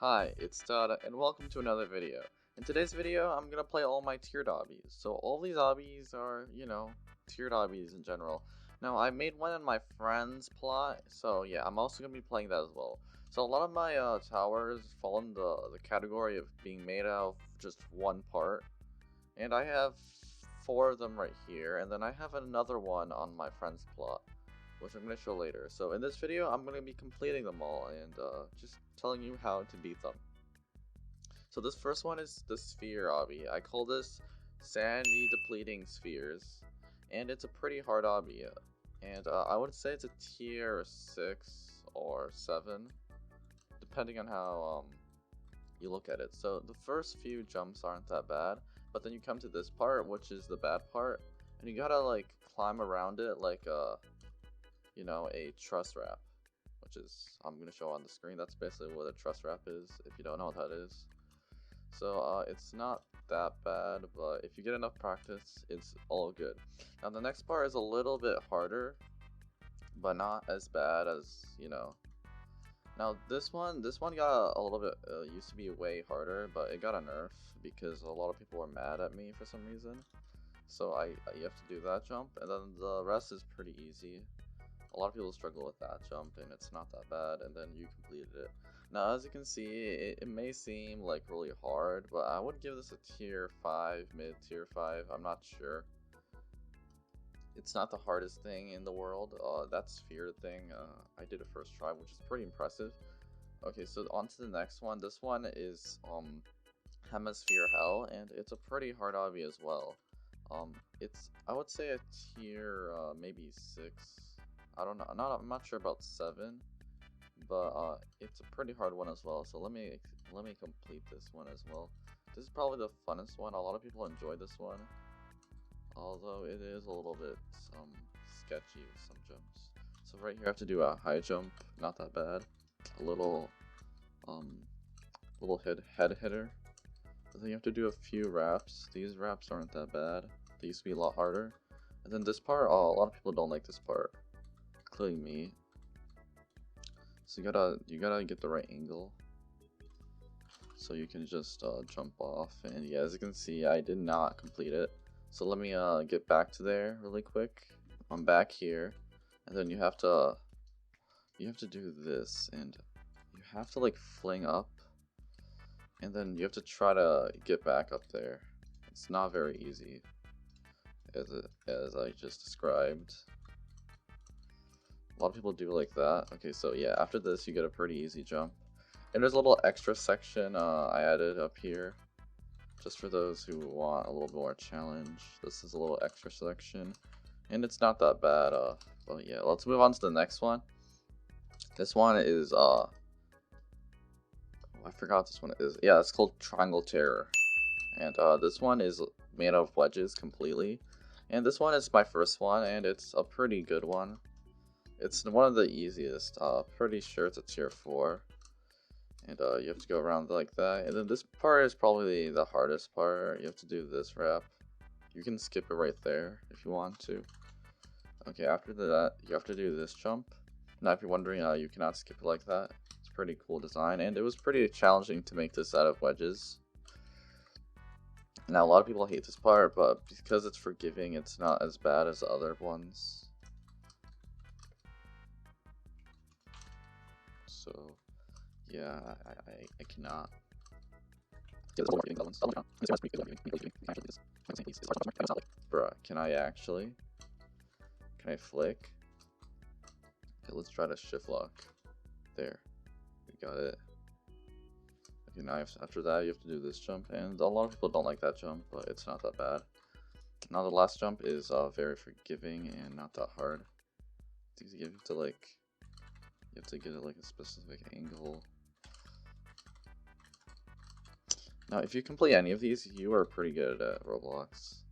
Hi, it's Dada, and welcome to another video. In today's video, I'm gonna play all my tiered obbies. So all these obbies are, tiered obbies in general. Now, I made one in my friend's plot, so yeah, I'm also gonna be playing that as well. So a lot of my towers fall in the category of being made out of just one part, and I have 4 of them right here, and then I have another one on my friend's plot, which I'm going to show later. So in this video, I'm going to be completing them all and just telling you how to beat them. So this first one is the sphere obby. I call this sanity depleting spheres, and it's a pretty hard obby. And I would say it's a tier 6 or 7, depending on how you look at it. So the first few jumps aren't that bad, but then you come to this part, which is the bad part, and you gotta like climb around it like a truss wrap, which is I'm gonna show on the screen. That's basically what a truss wrap is, if you don't know what that is. So it's not that bad, but if you get enough practice, it's all good. Now the next part is a little bit harder, but not as bad as, Now this one got a little bit, used to be way harder, but it got a nerf because a lot of people were mad at me for some reason. So you have to do that jump, and then the rest is pretty easy. A lot of people struggle with that jump, and it's not that bad, and then you completed it. Now, as you can see, it may seem like really hard, but I would give this a tier 5, mid-tier 5, I'm not sure. It's not the hardest thing in the world. That sphere thing, I did it first try, which is pretty impressive. Okay, so on to the next one. This one is Hemisphere Hell, and it's a pretty hard obby as well. It's, I would say, a tier maybe 6. I don't know. I'm not sure about 7, but it's a pretty hard one as well. So let me complete this one as well. This is probably the funnest one. A lot of people enjoy this one, although it is a little bit sketchy with some jumps. So right here, I have to do a high jump. Not that bad. A little head hitter. But then you have to do a few wraps. These wraps aren't that bad. They used to be a lot harder. And then this part, a lot of people don't like this part, including me. So you gotta get the right angle, so you can just jump off. And yeah, as you can see, I did not complete it. So let me get back to there really quick. I'm back here, and then you have to do this, and you have to like fling up, and then you have to try to get back up there. It's not very easy, as I just described. A lot of people do like that. Okay, so yeah, after this you get a pretty easy jump. And there's a little extra section I added up here, just for those who want a little bit more challenge. This is a little extra section, and it's not that bad. But yeah, let's move on to the next one. This one is I forgot what this one is. Yeah, it's called Triangle Terror, and this one is made out of wedges completely. And this one is my first one, and it's a pretty good one. It's one of the easiest. Pretty sure it's a tier 4. And you have to go around like that. And then this part is probably the hardest part. You have to do this wrap. You can skip it right there if you want to. Okay, after that, you have to do this jump. Now, if you're wondering, you cannot skip it like that. It's a pretty cool design. And it was pretty challenging to make this out of wedges. Now, a lot of people hate this part, but because it's forgiving, it's not as bad as the other ones. So, yeah, I cannot. Bruh, can I actually? Can I flick? Okay, let's try to shift lock. There, we got it. Okay, now after that you have to do this jump, and a lot of people don't like that jump, but it's not that bad. Now the last jump is very forgiving and not that hard. You have to like. You have to get it like a specific angle. Now, if you complete any of these, you are pretty good at ROBLOX.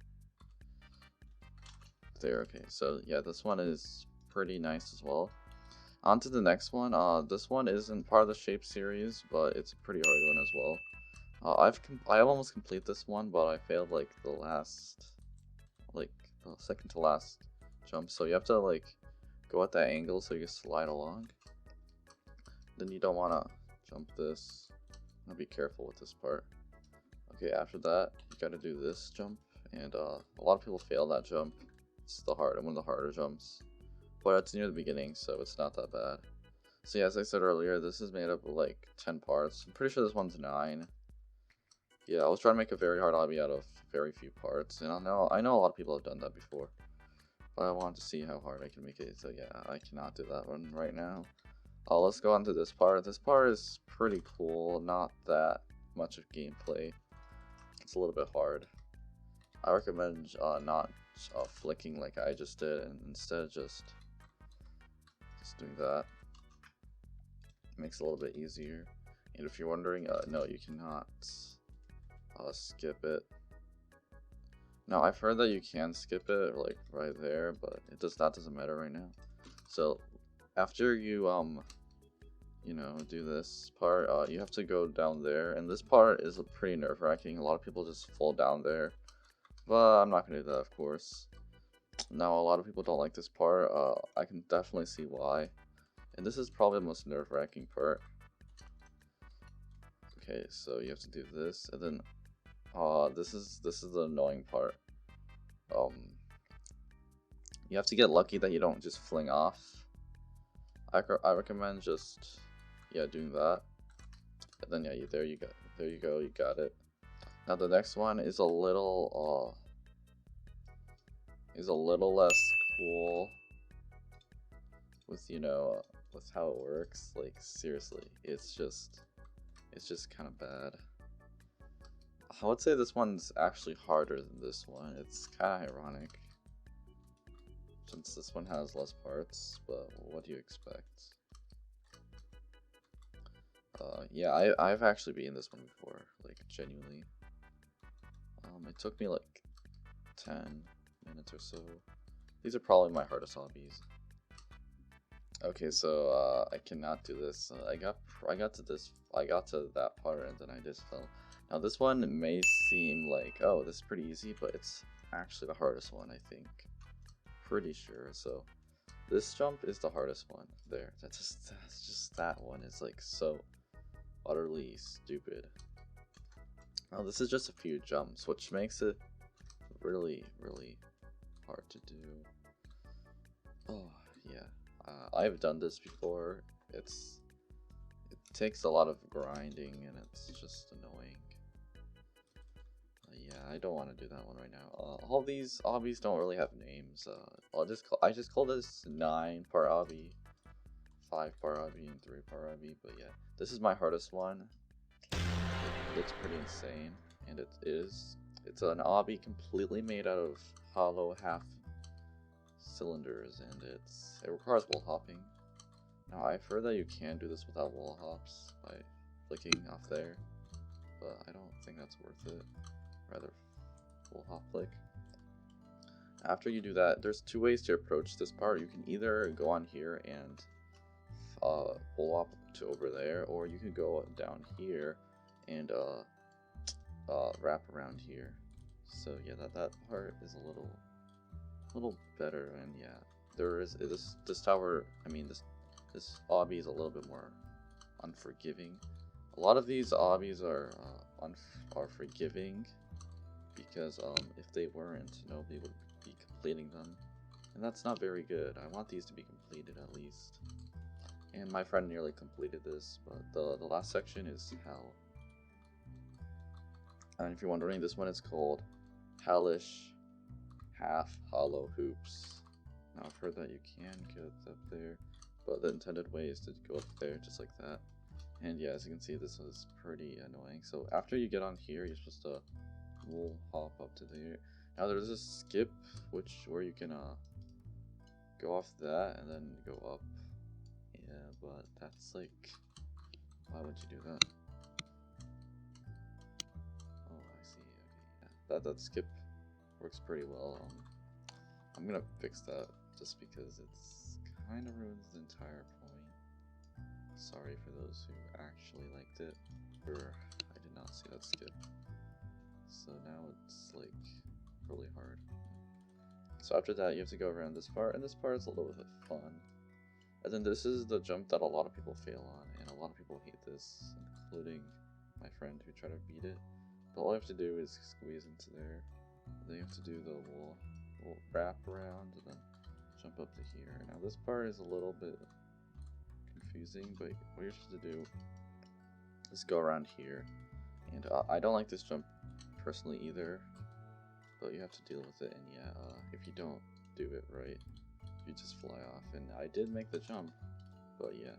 There, okay. So yeah, this one is pretty nice as well. On to the next one. This one isn't part of the shape series, but it's a pretty hard one as well. I almost complete this one, but I failed like the second to last jump. So you have to like go at that angle so you can slide along. Then you don't want to jump this. I'll be careful with this part. Okay, after that, you gotta do this jump, and a lot of people fail that jump. It's one of the harder jumps, but it's near the beginning, so it's not that bad. So yeah, as I said earlier, this is made up of like 10 parts. I'm pretty sure this one's 9. Yeah, I was trying to make a very hard obby out of very few parts, and I know a lot of people have done that before, but I wanted to see how hard I can make it. So yeah, I cannot do that one right now. Let's go on to this part. This part is pretty cool, not that much of gameplay. It's a little bit hard. I recommend not flicking like I just did, and instead just doing that. It makes it a little bit easier. And if you're wondering, no, you cannot skip it. Now I've heard that you can skip it like right there, but that doesn't matter right now. So after you you know, do this part, you have to go down there, and this part is pretty nerve-wracking. A lot of people just fall down there, but I'm not gonna do that, of course. Now a lot of people don't like this part. I can definitely see why, and this is probably the most nerve-wracking part. Okay, so you have to do this, and then this is the annoying part. You have to get lucky that you don't just fling off. I recommend just doing that, and then yeah, there you go, you got it. Now the next one is a little less cool with with how it works. Like seriously, it's just kind of bad. I would say this one's actually harder than this one. It's kind of ironic, since this one has less parts, but what do you expect? Yeah, I've actually beaten this one before, like, genuinely. It took me like 10 minutes or so. These are probably my hardest hobbies. Okay, so I cannot do this. I got to that part, and then I just fell. Now this one may seem like, oh, this is pretty easy, but it's actually the hardest one, I think. Pretty sure. So this jump is the hardest one. There, that's just that one is like so utterly stupid. Now this is just a few jumps, which makes it really hard to do. Oh yeah, I've done this before. It takes a lot of grinding, and it's just annoying. Yeah, I don't want to do that one right now. All these obbies don't really have names. I just call this 9-part obby, 5-part obby, and 3-part obby. But yeah, this is my hardest one. It looks pretty insane, and it's an obby completely made out of hollow half cylinders, and it requires wall hopping. Now I've heard that you can do this without wall hops by flicking off there, but I don't think that's worth it. Rather full hop flick. After you do that, there's 2 ways to approach this part. You can either go on here and pull up to over there, or you can go down here and wrap around here. So yeah, that part is a little better, and yeah, there is this tower. I mean, this obby is a little bit more unforgiving. A lot of these obbies are forgiving, because if they weren't, nobody would be completing them, and that's not very good. I want these to be completed at least. And my friend nearly completed this, but the last section is hell. And if you're wondering, this one is called Hellish Half Hollow Hoops. Now I've heard that you can get up there, but the intended way is to go up there just like that. And yeah, as you can see, this was pretty annoying. So after you get on here, you're supposed to wall hop up to there. Now there's a skip, where you can go off that and then go up. Yeah, but that's like, why would you do that? Oh, I see. Okay, yeah, that skip works pretty well. I'm gonna fix that just because it's kind of ruins the entire point. Sorry for those who actually liked it, or I did not see that skip. So now it's like really hard. So after that, you have to go around this part, and this part is a little bit fun. And then this is the jump that a lot of people fail on, and a lot of people hate this, including my friend who tried to beat it. But all you have to do is squeeze into there. Then you have to do the little wrap around and then jump up to here. Now this part is a little bit confusing, but what you're supposed to do is go around here. And I don't like this jump personally either, but you have to deal with it. And yeah, if you don't do it right, you just fly off. And I did make the jump, but yeah.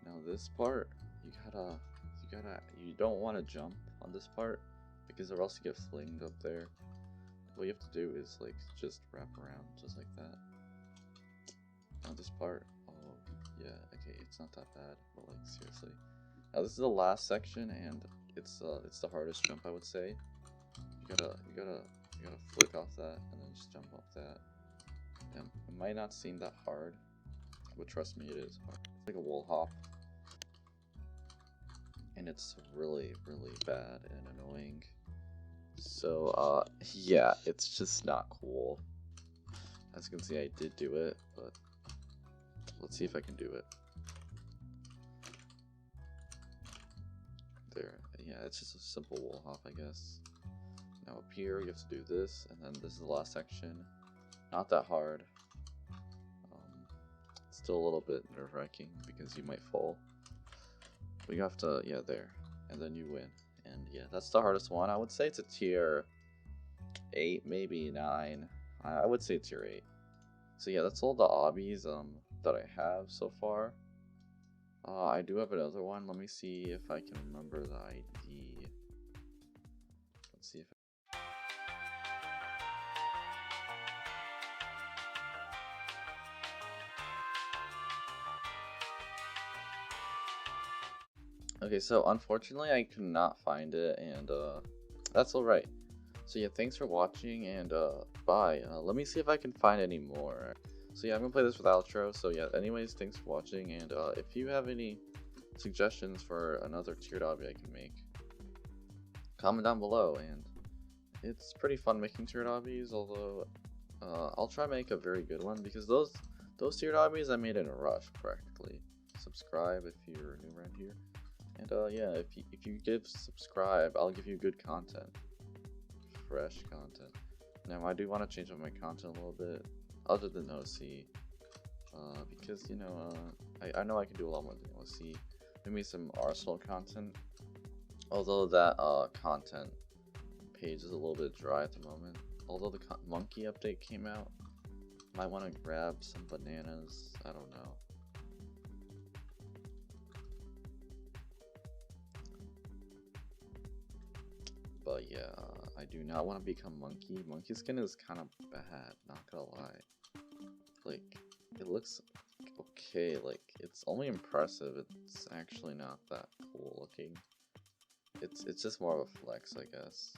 Now this part, you don't want to jump on this part because or else you get flinged up there. What you have to do is like just wrap around just like that. Now this part, oh yeah, okay, it's not that bad, but like seriously. Now this is the last section, and it's the hardest jump, I would say. You gotta flick off that and then just jump off that. And it might not seem that hard, but trust me, it is hard. It's like a wall hop. And it's really, really bad and annoying. So, yeah, it's just not cool. As you can see, I did do it, but let's see if I can do it. There, yeah, it's just a simple wall hop, I guess. Now up here, you have to do this, and then this is the last section. Not that hard. Still a little bit nerve-wracking because you might fall. But you have to, yeah, there, and then you win. And yeah, that's the hardest one. I would say it's a tier 8, maybe 9. I would say tier 8. So yeah, that's all the obbies that I have so far. I do have another one. Let me see if I can remember the ID. Let's see if okay, so unfortunately I could not find it, and that's alright. So yeah, thanks for watching, and bye. Let me see if I can find any more. So yeah, I'm gonna play this with outro. So yeah, anyways, thanks for watching, and if you have any suggestions for another tiered obby I can make, comment down below. And it's pretty fun making tiered obbies, although I'll try to make a very good one, because those tiered obbies I made in a rush practically. Subscribe if you're new around here. And yeah, if you give subscribe, I'll give you good content, fresh content. Now I do want to change up my content a little bit, other than OC, because you know, I know I can do a lot more than OC. Maybe some Arsenal content, although that content page is a little bit dry at the moment. Although the monkey update came out, might want to grab some bananas. I don't know. But yeah, I do not want to become monkey. Monkey skin is kind of bad, not gonna lie. Like, it looks okay, like, it's only impressive, it's actually not that cool looking. It's just more of a flex, I guess.